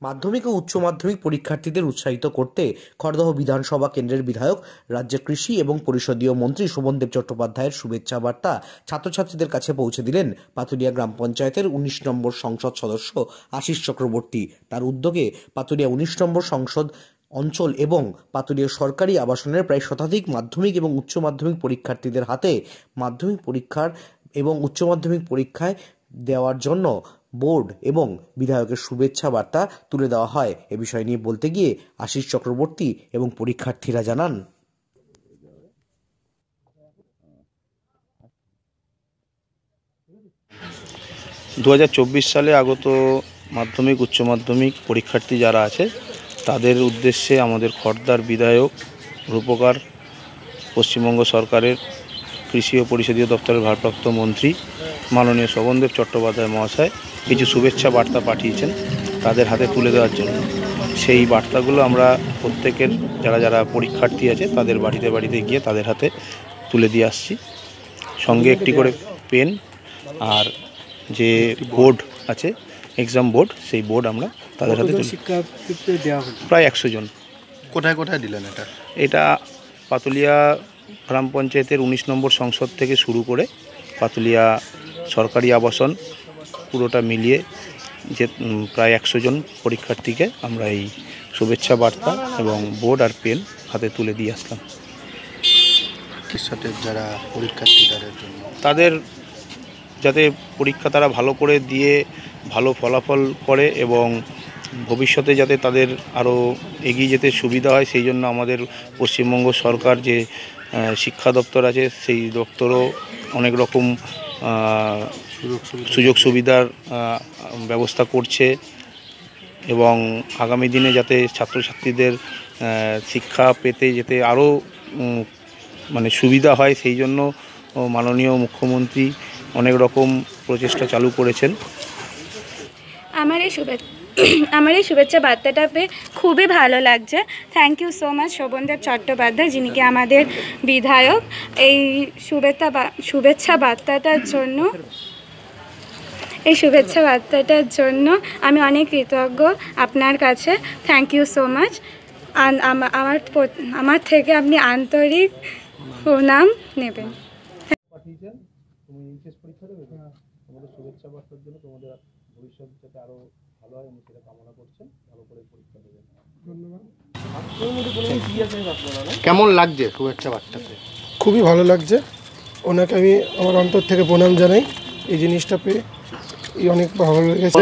মাধ্যমিক ও উচ্চ মাধ্যমিক পরীক্ষার্থীদের উৎসাহিত করতে খড়দহ বিধানসভা কেন্দ্রের বিধায়ক, রাজ্যের কৃষি এবং পরিষদীয় মন্ত্রী শোভনদেব চট্টোপাধ্যায়ের শুভেচ্ছা বার্তা ছাত্রছাত্রীদের কাছে পৌঁছে দিলেন পাতুলিয়া গ্রাম পঞ্চায়েতের ১৯ নম্বর সংসদ সদস্য আশিস চক্রবর্তী। তার উদ্যোগে পাতুলিয়া ১৯ নম্বর সংসদ অঞ্চল এবং পাতুলিয়া সরকারি আবাসনের প্রায় শতাধিক মাধ্যমিক এবং উচ্চ মাধ্যমিক পরীক্ষার্থীদের হাতে মাধ্যমিক পরীক্ষার এবং উচ্চ মাধ্যমিক পরীক্ষায় দেওয়ার জন্য বোর্ড এবং বিধায়কের শুভেচ্ছা বার্তা তুলে দেওয়া হয়। এ বিষয় নিয়ে বলতে গিয়ে আশিস চক্রবর্তী এবং পরীক্ষার্থীরা জানান, 2024 সালে আগত মাধ্যমিক উচ্চ মাধ্যমিক পরীক্ষার্থী যারা আছে তাদের উদ্দেশ্যে আমাদের খড়দার বিধায়ক, রূপকার, পশ্চিমবঙ্গ সরকারের কৃষি ও পরিষদীয় দপ্তরের ভারপ্রাপ্ত মন্ত্রী মাননীয় শোভনদেব চট্টোপাধ্যায় মহাশয় কিছু শুভেচ্ছা বার্তা পাঠিয়েছেন তাদের হাতে তুলে দেওয়ার জন্য। সেই বার্তাগুলো আমরা প্রত্যেকের যারা যারা পরীক্ষার্থী আছে তাদের বাড়িতে বাড়িতে গিয়ে তাদের হাতে তুলে দিয়ে আসছি। সঙ্গে একটি করে পেন আর যে বোর্ড আছে, এক্সাম বোর্ড, সেই বোর্ড আমরা তাদের হাতে প্রায় 100 জন। কোথায় কোথায় দিলেন এটা পাতুলিয়া গ্রাম পঞ্চায়েতের 19 নম্বর সংসদ থেকে শুরু করে পাতুলিয়া সরকারি আবাসন পুরোটা মিলিয়ে যে প্রায় 100 জন পরীক্ষার্থীকে আমরা এই শুভেচ্ছা বার্তা এবং বোর্ড আর পেন হাতে তুলে দিয়ে আসলাম। সাথে যারা পরীক্ষার্থী তাদের জন্য, তাদের যাতে পরীক্ষা তারা ভালো করে দিয়ে ভালো ফলাফল করে এবং ভবিষ্যতে যাতে তাদের আরও এগিয়ে যেতে সুবিধা হয়, সেই জন্য আমাদের পশ্চিমবঙ্গ সরকার যে শিক্ষা দপ্তর আছে সেই দপ্তরও অনেক রকম সুযোগ সুবিধার ব্যবস্থা করছে এবং আগামী দিনে যাতে ছাত্রছাত্রীদের শিক্ষা পেতে যেতে আরও মানে সুবিধা হয়, সেই জন্য মাননীয় মুখ্যমন্ত্রী অনেক রকম প্রচেষ্টা চালু করেছেন। আমার এই শুভেচ্ছা বার্তাটা পেয়ে খুবই ভালো লাগছে। Thank you so much Sovandeb Chattopadhyay, যিনি কি আমাদের বিধায়ক। এই শুভেচ্ছা বার্তাটার জন্য আমি অনেক কৃতজ্ঞ আপনার কাছে। Thank you so much. আমার থেকে আপনি আন্তরিক প্রণাম নেবেন। তুমি এইচএস পরীক্ষা দেবে, তোমাদের শুভেচ্ছা বার্তার জন্য তোমাদের ভবিষ্যৎ যাতে আরও ভালো হয় আমি সেটা কামনা করছেন। ভালো করে পরীক্ষা দেবেন। ধন্যবাদ। কেমন লাগছে শুভেচ্ছা বার্তাতে? খুবই ভালো লাগছে। ওনাকে আমি আমার অন্তর থেকে প্রণাম জানাই। এই জিনিসটা পেয়ে অনেক ভালো লেগেছে।